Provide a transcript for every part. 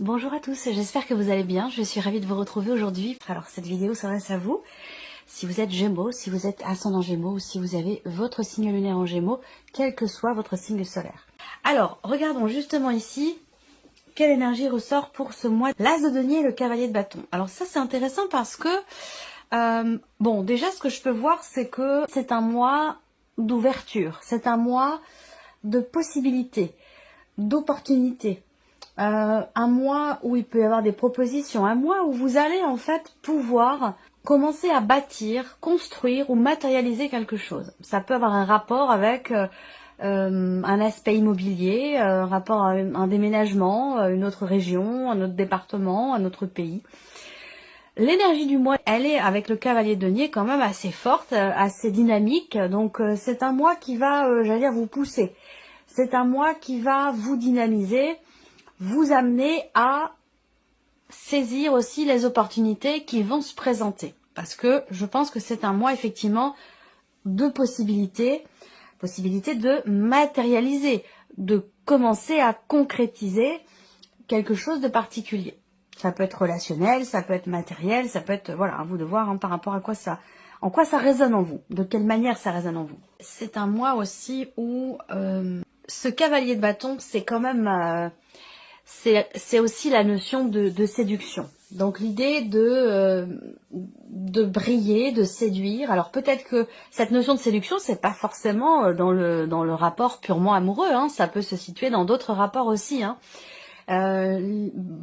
Bonjour à tous, j'espère que vous allez bien. Je suis ravie de vous retrouver aujourd'hui. Alors cette vidéo s'adresse à vous. Si vous êtes Gémeaux, si vous êtes ascendant Gémeaux ou si vous avez votre signe lunaire en Gémeaux, quel que soit votre signe solaire. Alors, regardons justement ici quelle énergie ressort pour ce mois. L'As de denier et le cavalier de bâton. Alors ça c'est intéressant parce que, bon déjà ce que je peux voir c'est que c'est un mois d'ouverture, c'est un mois de possibilités, d'opportunités. Un mois où il peut y avoir des propositions, un mois où vous allez en fait pouvoir commencer à bâtir, construire ou matérialiser quelque chose. Ça peut avoir un rapport avec un aspect immobilier, un rapport à un déménagement, une autre région, un autre département, un autre pays. L'énergie du mois, elle est avec le cavalier de denier quand même assez forte, assez dynamique. Donc c'est un mois qui va, j'allais dire, vous pousser. C'est un mois qui va vous dynamiser, vous amener à saisir aussi les opportunités qui vont se présenter. Parce que je pense que c'est un mois effectivement de possibilités de matérialiser, de commencer à concrétiser quelque chose de particulier. Ça peut être relationnel, ça peut être matériel, ça peut être, voilà, à vous de voir hein, par rapport à quoi ça, en quoi ça résonne en vous, de quelle manière ça résonne en vous. C'est un mois aussi où ce cavalier de bâton, c'est quand même... c'est aussi la notion de séduction. Donc l'idée de briller, de séduire. Alors peut-être que cette notion de séduction, c'est pas forcément dans le rapport purement amoureux. Hein. Ça peut se situer dans d'autres rapports aussi. Hein.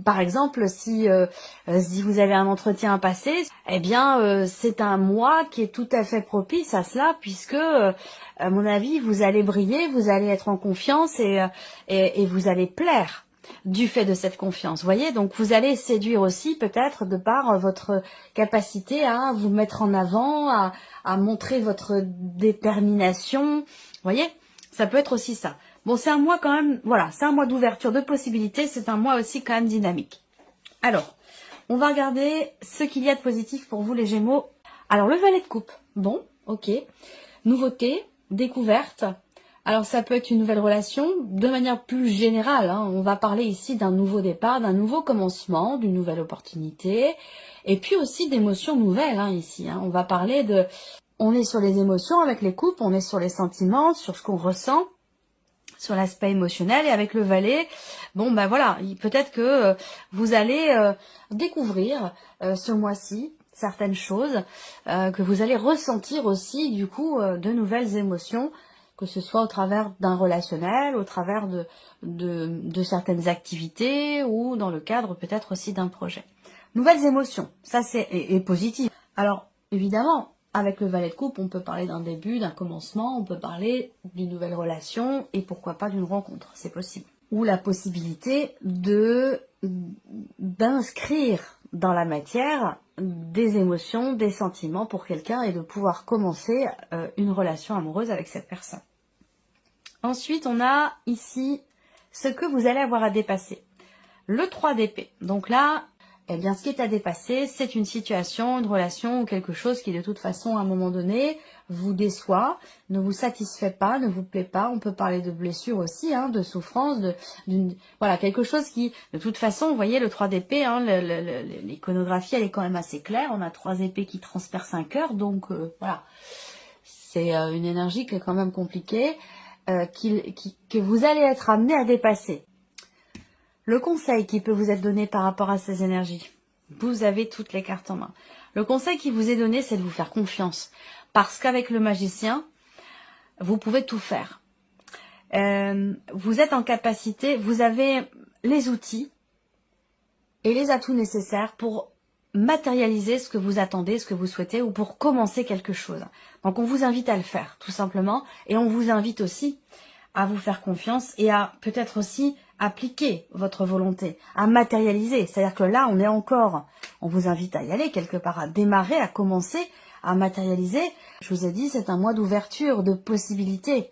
Par exemple, si vous avez un entretien à passer, eh bien c'est un mois qui est tout à fait propice à cela, puisque à mon avis, vous allez briller, vous allez être en confiance et vous allez plaire du fait de cette confiance, voyez. Donc vous allez séduire aussi peut-être de par votre capacité à vous mettre en avant, à montrer votre détermination, voyez. Ça peut être aussi ça. Bon, c'est un mois quand même, voilà, c'est un mois d'ouverture de possibilités, c'est un mois aussi quand même dynamique. Alors, on va regarder ce qu'il y a de positif pour vous les Gémeaux. Alors, le valet de coupe, bon, ok. Nouveauté, découverte. Alors, ça peut être une nouvelle relation, de manière plus générale. Hein, on va parler ici d'un nouveau départ, d'un nouveau commencement, d'une nouvelle opportunité. Et puis aussi d'émotions nouvelles, hein, ici. Hein. On va parler de... On est sur les émotions avec les coupes, on est sur les sentiments, sur ce qu'on ressent, sur l'aspect émotionnel. Et avec le valet, bon ben voilà, peut-être que vous allez découvrir ce mois-ci certaines choses, que vous allez ressentir aussi du coup de nouvelles émotions, que ce soit au travers d'un relationnel, au travers de certaines activités ou dans le cadre peut-être aussi d'un projet. Nouvelles émotions, ça c'est et positif. Alors évidemment, avec le valet de coupe, on peut parler d'un début, d'un commencement, on peut parler d'une nouvelle relation et pourquoi pas d'une rencontre, c'est possible. Ou la possibilité d'inscrire dans la matière des émotions, des sentiments pour quelqu'un et de pouvoir commencer une relation amoureuse avec cette personne. Ensuite, on a ici ce que vous allez avoir à dépasser. Le 3 d'épée. Donc là, eh bien, ce qui est à dépasser, c'est une situation, une relation ou quelque chose qui, de toute façon, à un moment donné, vous déçoit, ne vous satisfait pas, ne vous plaît pas. On peut parler de blessure aussi, hein, de souffrance, voilà, quelque chose qui, de toute façon, vous voyez, le 3 d'épée, hein, l'iconographie, elle est quand même assez claire. On a 3 épées qui transpercent un cœur, donc voilà. C'est une énergie qui est quand même compliquée, que vous allez être amené à dépasser. Le conseil qui peut vous être donné par rapport à ces énergies, vous avez toutes les cartes en main. Le conseil qui vous est donné, c'est de vous faire confiance. Parce qu'avec le magicien, vous pouvez tout faire. Vous êtes en capacité, vous avez les outils et les atouts nécessaires pour matérialiser ce que vous attendez, ce que vous souhaitez ou pour commencer quelque chose. Donc on vous invite à le faire, tout simplement. Et on vous invite aussi à vous faire confiance et à peut-être aussi appliquer votre volonté, à matérialiser. C'est-à-dire que là, on vous invite à y aller quelque part, à démarrer, à commencer, à matérialiser. Je vous ai dit, c'est un mois d'ouverture, de possibilités,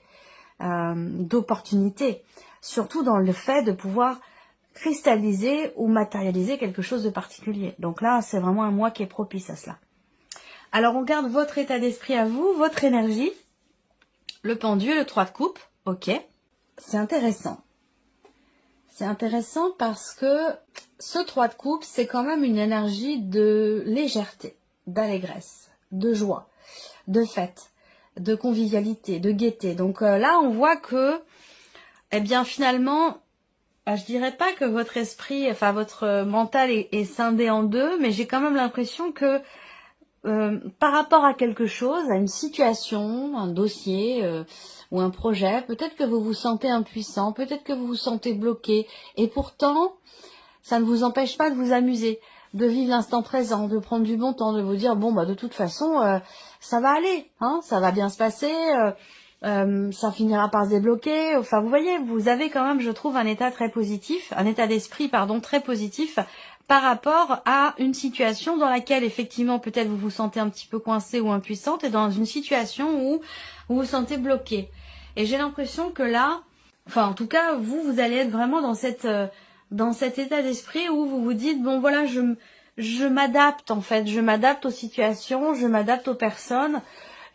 d'opportunités. Surtout dans le fait de pouvoir cristalliser ou matérialiser quelque chose de particulier. Donc là, c'est vraiment un mois qui est propice à cela. Alors, on garde votre état d'esprit à vous, votre énergie, le pendu, le 3 de coupe. Ok, c'est intéressant. C'est intéressant parce que ce 3 de coupe, c'est quand même une énergie de légèreté, d'allégresse, de joie, de fête, de convivialité, de gaieté. Donc là, on voit que, eh bien finalement, je dirais pas que votre esprit, enfin votre mental est scindé en deux, mais j'ai quand même l'impression que par rapport à quelque chose, à une situation, un dossier ou un projet, peut-être que vous vous sentez impuissant, peut-être que vous vous sentez bloqué, et pourtant, ça ne vous empêche pas de vous amuser, de vivre l'instant présent, de prendre du bon temps, de vous dire, bon, bah de toute façon, ça va aller, hein, ça va bien se passer, ça finira par se débloquer. Enfin, vous voyez, vous avez quand même, je trouve, un état très positif, un état d'esprit, pardon, très positif par rapport à une situation dans laquelle, effectivement, peut-être vous vous sentez un petit peu coincé ou impuissante, et dans une situation où vous vous sentez bloqué. Et j'ai l'impression que là, enfin, en tout cas, vous allez être vraiment dans cet état d'esprit où vous vous dites, bon, voilà, je m'adapte, en fait, je m'adapte aux situations, je m'adapte aux personnes,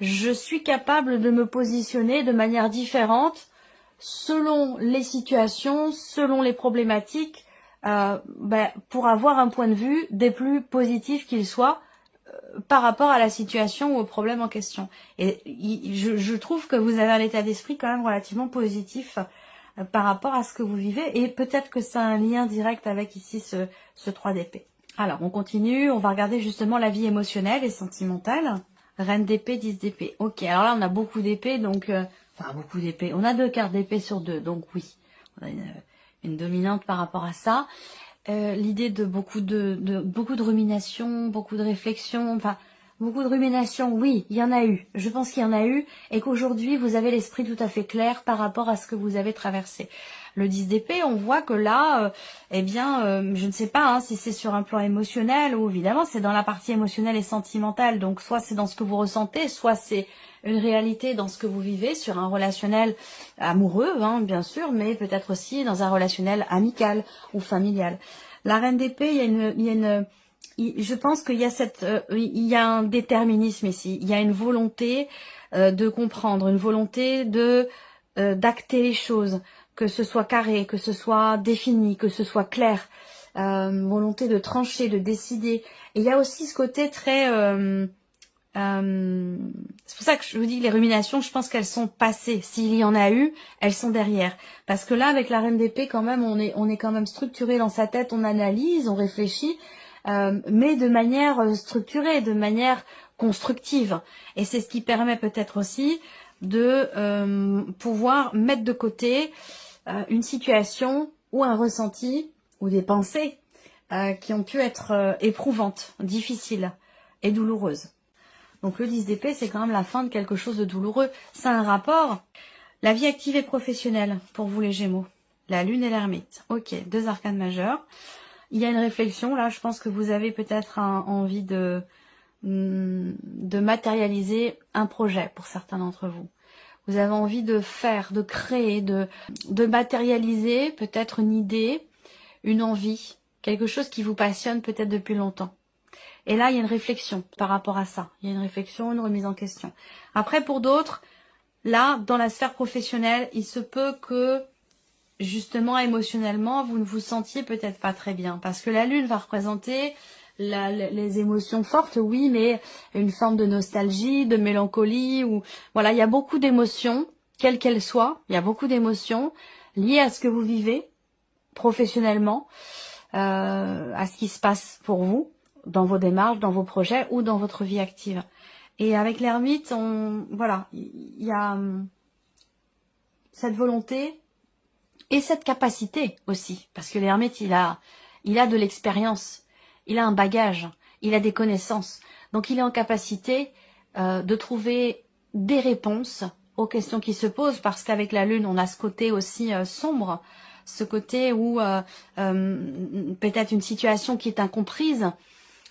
je suis capable de me positionner de manière différente selon les situations, selon les problématiques, pour avoir un point de vue des plus positifs qu'il soit par rapport à la situation ou au problème en question. Et je trouve que vous avez un état d'esprit quand même relativement positif par rapport à ce que vous vivez, et peut-être que ça a un lien direct avec ici ce 3 d'épée. Alors, on continue, on va regarder justement la vie émotionnelle et sentimentale. Reine d'épée, 10 d'épée. Ok, alors là, on a beaucoup d'épées, donc... enfin, beaucoup d'épées. On a 2 cartes d'épée sur 2, donc oui. On a une dominante par rapport à ça. L'idée de beaucoup de rumination, beaucoup de réflexion, enfin... Beaucoup de rumination, oui, il y en a eu. Je pense qu'il y en a eu, et qu'aujourd'hui, vous avez l'esprit tout à fait clair par rapport à ce que vous avez traversé. Le 10 d'épée, on voit que là, je ne sais pas hein, si c'est sur un plan émotionnel ou évidemment c'est dans la partie émotionnelle et sentimentale. Donc soit c'est dans ce que vous ressentez, soit c'est une réalité dans ce que vous vivez sur un relationnel amoureux, hein, bien sûr, mais peut-être aussi dans un relationnel amical ou familial. La reine d'épée, je pense qu'il y a il y a un déterminisme ici, il y a une volonté de comprendre, une volonté de d'acter les choses, que ce soit carré, que ce soit défini, que ce soit clair, volonté de trancher, de décider. Et il y a aussi ce côté très c'est pour ça que je vous dis que les ruminations, je pense qu'elles sont passées. S'il y en a eu, elles sont derrière. Parce que là, avec la reine d'épée, quand même, on est quand même structuré dans sa tête, on analyse, on réfléchit, mais de manière structurée, de manière constructive. Et c'est ce qui permet peut-être aussi de pouvoir mettre de côté une situation ou un ressenti ou des pensées qui ont pu être éprouvantes, difficiles et douloureuses. Donc le 10 d'épée, c'est quand même la fin de quelque chose de douloureux. C'est un rapport. La vie active et professionnelle, pour vous les Gémeaux. La lune et l'ermite. Ok, 2 arcanes majeures. Il y a une réflexion, là, je pense que vous avez peut-être envie de matérialiser un projet pour certains d'entre vous. Vous avez envie de faire, de créer, de matérialiser peut-être une idée, une envie, quelque chose qui vous passionne peut-être depuis longtemps. Et là, il y a une réflexion par rapport à ça. Il y a une réflexion, une remise en question. Après, pour d'autres, là, dans la sphère professionnelle, il se peut que, justement, émotionnellement, vous ne vous sentiez peut-être pas très bien. Parce que la lune va représenter les émotions fortes, oui, mais une forme de nostalgie, de mélancolie. Ou voilà, il y a beaucoup d'émotions, quelles qu'elles soient. Il y a beaucoup d'émotions liées à ce que vous vivez professionnellement, à ce qui se passe pour vous, dans vos démarches, dans vos projets ou dans votre vie active. Et avec l'ermite, voilà, il y a cette volonté et cette capacité aussi, parce que l'ermite, il a de l'expérience, il a un bagage, il a des connaissances, donc il est en capacité de trouver des réponses aux questions qui se posent, parce qu'avec la lune, on a ce côté aussi sombre, ce côté où peut-être une situation qui est incomprise,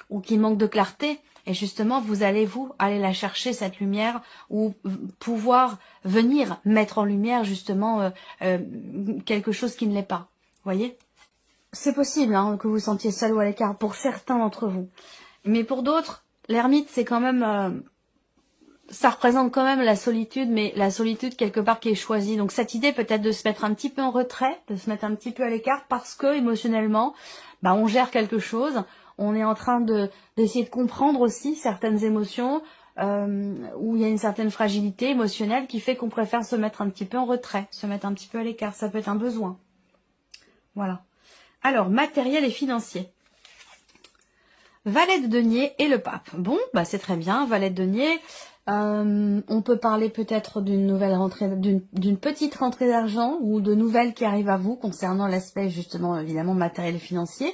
ou qui manque de clarté, et justement vous allez aller la chercher, cette lumière, ou pouvoir venir mettre en lumière justement quelque chose qui ne l'est pas. Vous voyez, c'est possible hein, que vous vous sentiez seul ou à l'écart pour certains d'entre vous, mais pour d'autres, l'ermite c'est quand même ça représente quand même la solitude, mais la solitude quelque part qui est choisie. Donc cette idée peut-être de se mettre un petit peu en retrait, de se mettre un petit peu à l'écart parce que émotionnellement, bah, on gère quelque chose. On est en train d'essayer de comprendre aussi certaines émotions où il y a une certaine fragilité émotionnelle qui fait qu'on préfère se mettre un petit peu en retrait, se mettre un petit peu à l'écart. Ça peut être un besoin. Voilà. Alors, matériel et financier. Valet de denier et le pape. Bon, bah c'est très bien, valet de denier. On peut parler peut-être d'une nouvelle rentrée, d'une petite rentrée d'argent ou de nouvelles qui arrivent à vous concernant l'aspect justement évidemment matériel et financier.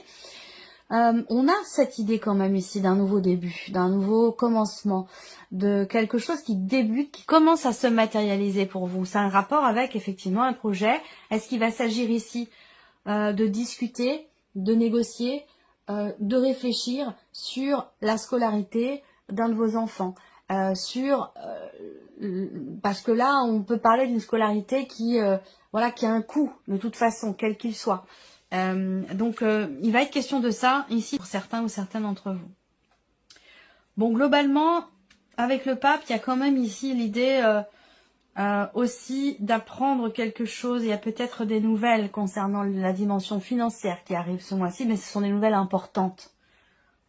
On a cette idée quand même ici d'un nouveau début, d'un nouveau commencement, de quelque chose qui débute, qui commence à se matérialiser pour vous. C'est un rapport avec effectivement un projet. Est-ce qu'il va s'agir ici de discuter, de négocier, de réfléchir sur la scolarité d'un de vos enfants, parce que là on peut parler d'une scolarité qui voilà, qui a un coût de toute façon, quel qu'il soit. Donc il va être question de ça ici pour certains ou certaines d'entre vous. Bon, globalement, avec le pape, il y a quand même ici l'idée aussi d'apprendre quelque chose. Il y a peut-être des nouvelles concernant la dimension financière qui arrivent ce mois-ci, mais ce sont des nouvelles importantes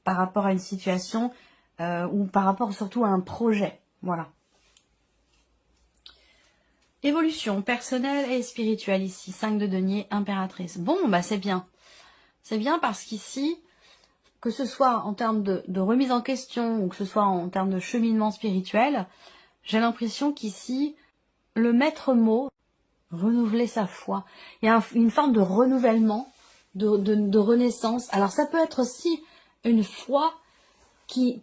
par rapport à une situation ou par rapport surtout à un projet. Voilà. Évolution personnelle et spirituelle ici. 5 de denier, impératrice. Bon, bah c'est bien. C'est bien parce qu'ici, que ce soit en termes de remise en question ou que ce soit en termes de cheminement spirituel, j'ai l'impression qu'ici, le maître mot, renouveler sa foi. Il y a une forme de renouvellement, de renaissance. Alors ça peut être aussi une foi qui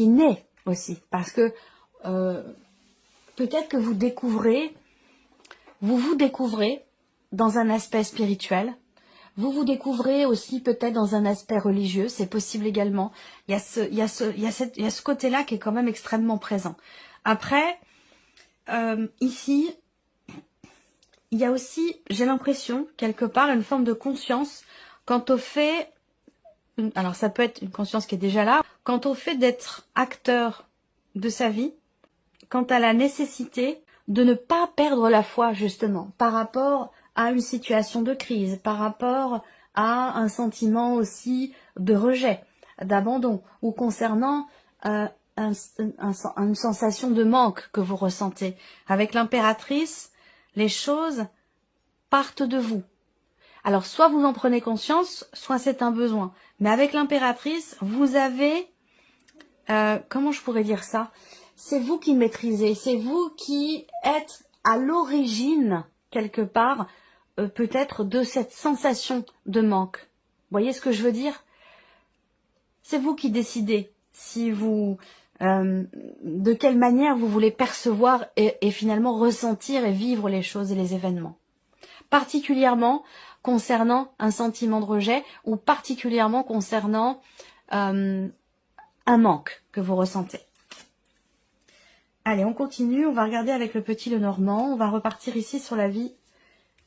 naît aussi. Parce que peut-être que vous vous découvrez dans un aspect spirituel. Vous vous découvrez aussi peut-être dans un aspect religieux, c'est possible également. Il y a ce côté-là qui est quand même extrêmement présent. Après, ici, il y a aussi, j'ai l'impression, quelque part, une forme de conscience quant au fait, alors ça peut être une conscience qui est déjà là, quant au fait d'être acteur de sa vie, quant à la nécessité de ne pas perdre la foi, justement, par rapport à une situation de crise, par rapport à un sentiment aussi de rejet, d'abandon, ou concernant une sensation de manque que vous ressentez. Avec l'impératrice, les choses partent de vous. Alors, soit vous en prenez conscience, soit c'est un besoin. Mais avec l'impératrice, vous avez... comment je pourrais dire ça ? C'est vous qui maîtrisez, c'est vous qui êtes à l'origine, quelque part, peut-être de cette sensation de manque. Vous voyez ce que je veux dire? C'est vous qui décidez si vous, de quelle manière vous voulez percevoir et finalement ressentir et vivre les choses et les événements. Particulièrement concernant un sentiment de rejet ou particulièrement concernant un manque que vous ressentez. Allez, on continue, on va regarder avec le petit Lenormand, on va repartir ici sur la vie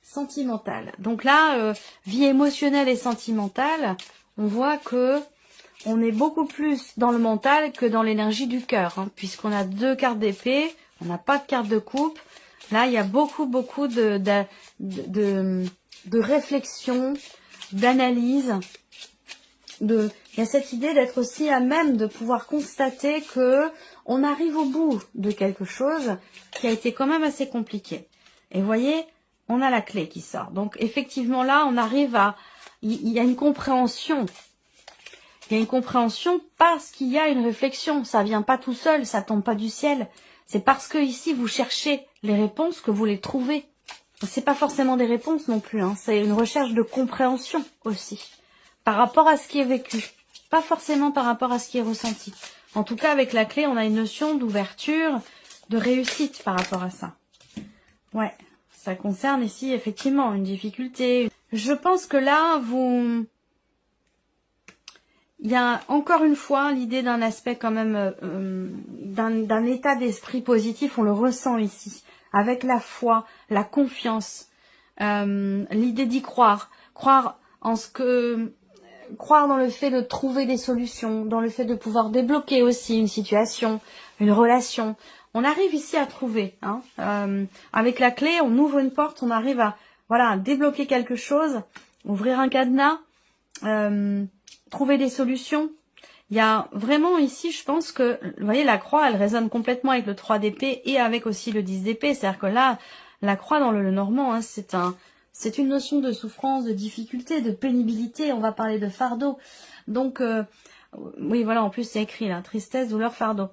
sentimentale. Donc là, vie émotionnelle et sentimentale, on voit que on est beaucoup plus dans le mental que dans l'énergie du cœur, hein, puisqu'on a 2 cartes d'épée, on n'a pas de carte de coupe. Là, il y a beaucoup de réflexion, d'analyse, il y a cette idée d'être aussi à même de pouvoir constater que on arrive au bout de quelque chose qui a été quand même assez compliqué. Et vous voyez, on a la clé qui sort. Donc effectivement là, on arrive à... Il y a une compréhension. Il y a une compréhension parce qu'il y a une réflexion. Ça vient pas tout seul, ça tombe pas du ciel. C'est parce que ici, vous cherchez les réponses que vous les trouvez. C'est pas forcément des réponses non plus, hein. C'est une recherche de compréhension aussi. Par rapport à ce qui est vécu. Pas forcément par rapport à ce qui est ressenti. En tout cas, avec la clé, on a une notion d'ouverture, de réussite par rapport à ça. Ouais, ça concerne ici effectivement une difficulté. Je pense que là, il y a encore une fois l'idée d'un aspect quand même, d'un état d'esprit positif, on le ressent ici. Avec la foi, la confiance, l'idée d'y croire. Croire dans le fait de trouver des solutions, dans le fait de pouvoir débloquer aussi une situation, une relation. On arrive ici à trouver. Hein, avec la clé, on ouvre une porte, on arrive à, voilà, à débloquer quelque chose, ouvrir un cadenas, trouver des solutions. Il y a vraiment ici, je pense que, vous voyez, la croix, elle résonne complètement avec le 3 d'épée et avec aussi le 10 d'épée. C'est-à-dire que là, la croix dans le Normand, hein, c'est une notion de souffrance, de difficulté, de pénibilité. On va parler de fardeau. Donc, oui, voilà, en plus, c'est écrit là, tristesse, douleur, fardeau.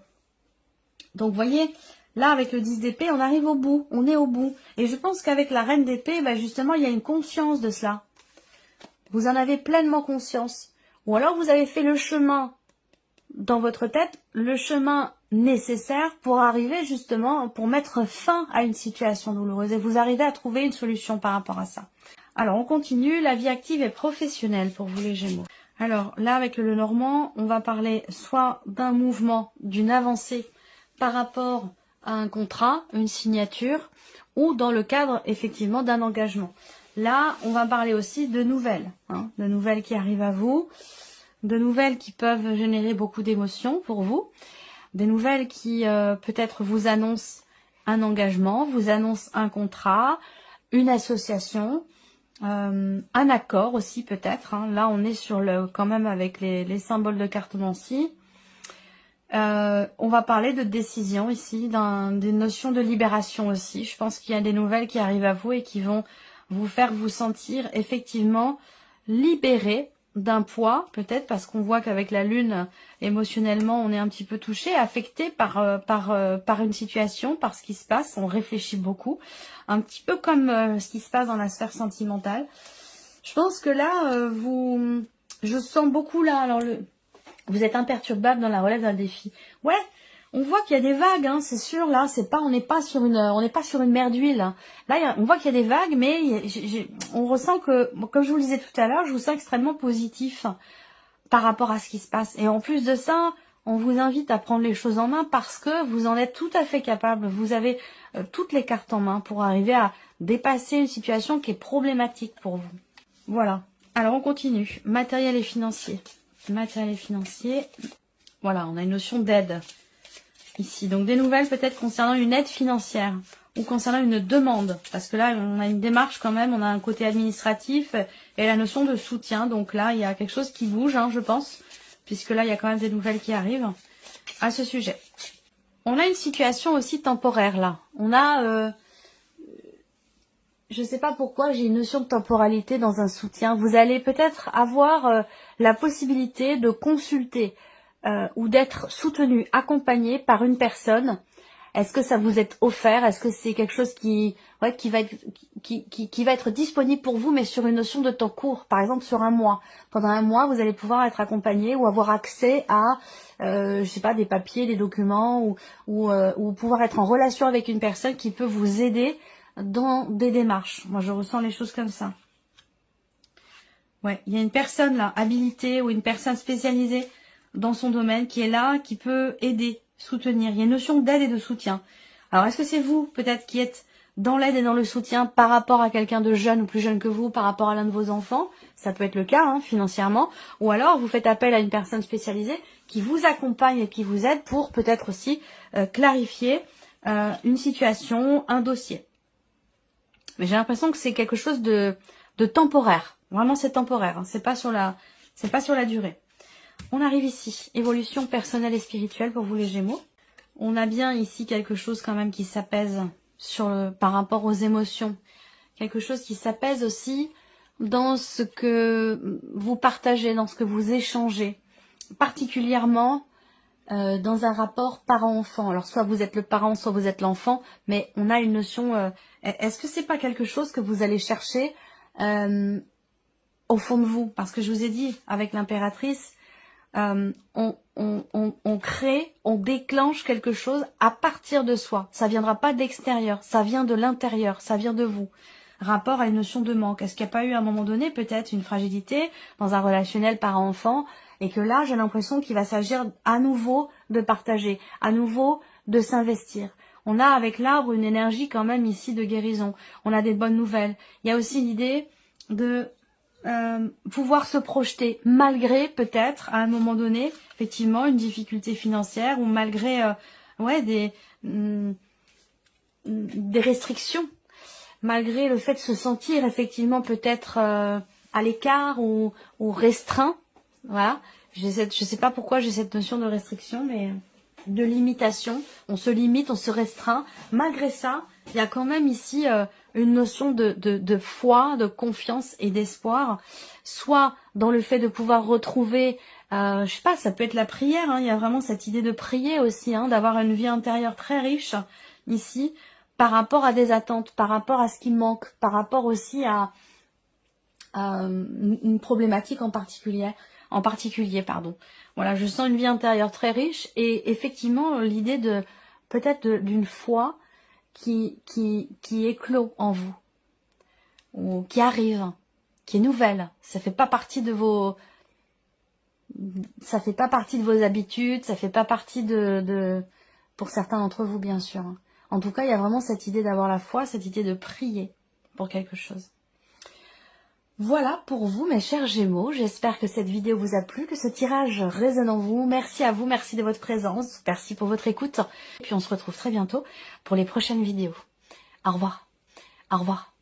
Donc, vous voyez, là, avec le 10 d'épée, on arrive au bout. On est au bout. Et je pense qu'avec la reine d'épée, bah, justement, il y a une conscience de cela. Vous en avez pleinement conscience. Ou alors, vous avez fait le chemin dans votre tête, le chemin nécessaire pour arriver justement, pour mettre fin à une situation douloureuse. Et vous arrivez à trouver une solution par rapport à ça. Alors, on continue. La vie active et professionnelle pour vous les Gémeaux. Alors, là, avec le Normand, on va parler soit d'un mouvement, d'une avancée par rapport à un contrat, une signature, ou dans le cadre, effectivement, d'un engagement. Là, on va parler aussi de nouvelles, hein, de nouvelles qui arrivent à vous, de nouvelles qui peuvent générer beaucoup d'émotions pour vous, des nouvelles qui peut-être vous annoncent un engagement, vous annoncent un contrat, une association, un accord aussi peut-être. Hein. Là, on est sur quand même avec les symboles de cartomancie. On va parler de décision ici, des notions de libération aussi. Je pense qu'il y a des nouvelles qui arrivent à vous et qui vont vous faire vous sentir effectivement libéré d'un poids, peut-être parce qu'on voit qu'avec la lune, émotionnellement, on est un petit peu touché, affecté par une situation, par ce qui se passe. On réfléchit beaucoup, un petit peu comme ce qui se passe dans la sphère sentimentale. Je pense que là, je sens beaucoup là. Alors vous êtes imperturbable dans la relève d'un défi. Ouais, on voit qu'il y a des vagues, hein, c'est sûr. Là, on n'est pas sur une mer d'huile. Hein. Là, on voit qu'il y a des vagues, mais on ressent que, comme je vous le disais tout à l'heure, je vous sens extrêmement positif par rapport à ce qui se passe. Et en plus de ça, on vous invite à prendre les choses en main parce que vous en êtes tout à fait capable. Vous avez toutes les cartes en main pour arriver à dépasser une situation qui est problématique pour vous. Voilà. Alors, on continue. Matériel et financier. Matériel et financier. Voilà, on a une notion d'aide ici. Donc, des nouvelles peut-être concernant une aide financière ou concernant une demande. Parce que là, on a une démarche quand même, on a un côté administratif et la notion de soutien. Donc là, il y a quelque chose qui bouge, hein, je pense. Puisque là, il y a quand même des nouvelles qui arrivent à ce sujet. On a une situation aussi temporaire là. On a... je ne sais pas pourquoi, j'ai une notion de temporalité dans un soutien. Vous allez peut-être avoir la possibilité de consulter ou d'être soutenu, accompagné par une personne. Est-ce que ça vous est offert? Est-ce que c'est quelque chose qui va être disponible pour vous, mais sur une notion de temps court, par exemple sur un mois. Pendant un mois, vous allez pouvoir être accompagné ou avoir accès à, je sais pas, des papiers, des documents, ou pouvoir être en relation avec une personne qui peut vous aider dans des démarches. Moi, je ressens les choses comme ça. Ouais, il y a une personne là, habilitée ou une personne spécialisée dans son domaine qui est là, qui peut aider, soutenir. Il y a une notion d'aide et de soutien. Alors, est-ce que c'est vous, peut-être, qui êtes dans l'aide et dans le soutien par rapport à quelqu'un de jeune ou plus jeune que vous, par rapport à l'un de vos enfants? Ça peut être le cas, hein, financièrement. Ou alors, vous faites appel à une personne spécialisée qui vous accompagne et qui vous aide pour peut-être aussi clarifier une situation, un dossier. Mais j'ai l'impression que c'est quelque chose de temporaire. Vraiment, c'est temporaire. Hein. C'est pas sur la durée. On arrive ici. Évolution personnelle et spirituelle pour vous les Gémeaux. On a bien ici quelque chose quand même qui s'apaise par rapport aux émotions. Quelque chose qui s'apaise aussi dans ce que vous partagez, dans ce que vous échangez. Particulièrement dans un rapport parent-enfant. Alors soit vous êtes le parent, soit vous êtes l'enfant, mais on a une notion... est-ce que c'est pas quelque chose que vous allez chercher au fond de vous? Parce que je vous ai dit, avec l'impératrice, on crée, on déclenche quelque chose à partir de soi. Ça viendra pas de l'extérieur, ça vient de l'intérieur, ça vient de vous. Rapport à une notion de manque. Est-ce qu'il n'y a pas eu à un moment donné peut-être une fragilité dans un relationnel parent-enfant et que là j'ai l'impression qu'il va s'agir à nouveau de partager, à nouveau de s'investir. On a avec l'arbre une énergie quand même ici de guérison. On a des bonnes nouvelles. Il y a aussi l'idée de pouvoir se projeter malgré peut-être à un moment donné effectivement une difficulté financière ou malgré ouais, des restrictions, malgré le fait de se sentir effectivement peut-être à l'écart ou restreint. Voilà, je sais pas pourquoi j'ai cette notion de restriction, mais de limitation. On se limite, on se restreint. Malgré ça, il y a quand même ici une notion de foi, de confiance et d'espoir, soit dans le fait de pouvoir retrouver, je sais pas, ça peut être la prière, hein, il y a vraiment cette idée de prier aussi, hein, d'avoir une vie intérieure très riche ici, par rapport à des attentes, par rapport à ce qui manque, par rapport aussi à une problématique en particulier, pardon. Voilà, je sens une vie intérieure très riche et effectivement l'idée de peut-être d'une foi qui éclot en vous, ou qui arrive, qui est nouvelle. Ça fait pas partie de vos habitudes, ça fait pas partie pour certains d'entre vous bien sûr. En tout cas, il y a vraiment cette idée d'avoir la foi, cette idée de prier pour quelque chose. Voilà pour vous mes chers Gémeaux, j'espère que cette vidéo vous a plu, que ce tirage résonne en vous. Merci à vous, merci de votre présence, merci pour votre écoute. Et puis on se retrouve très bientôt pour les prochaines vidéos. Au revoir. Au revoir.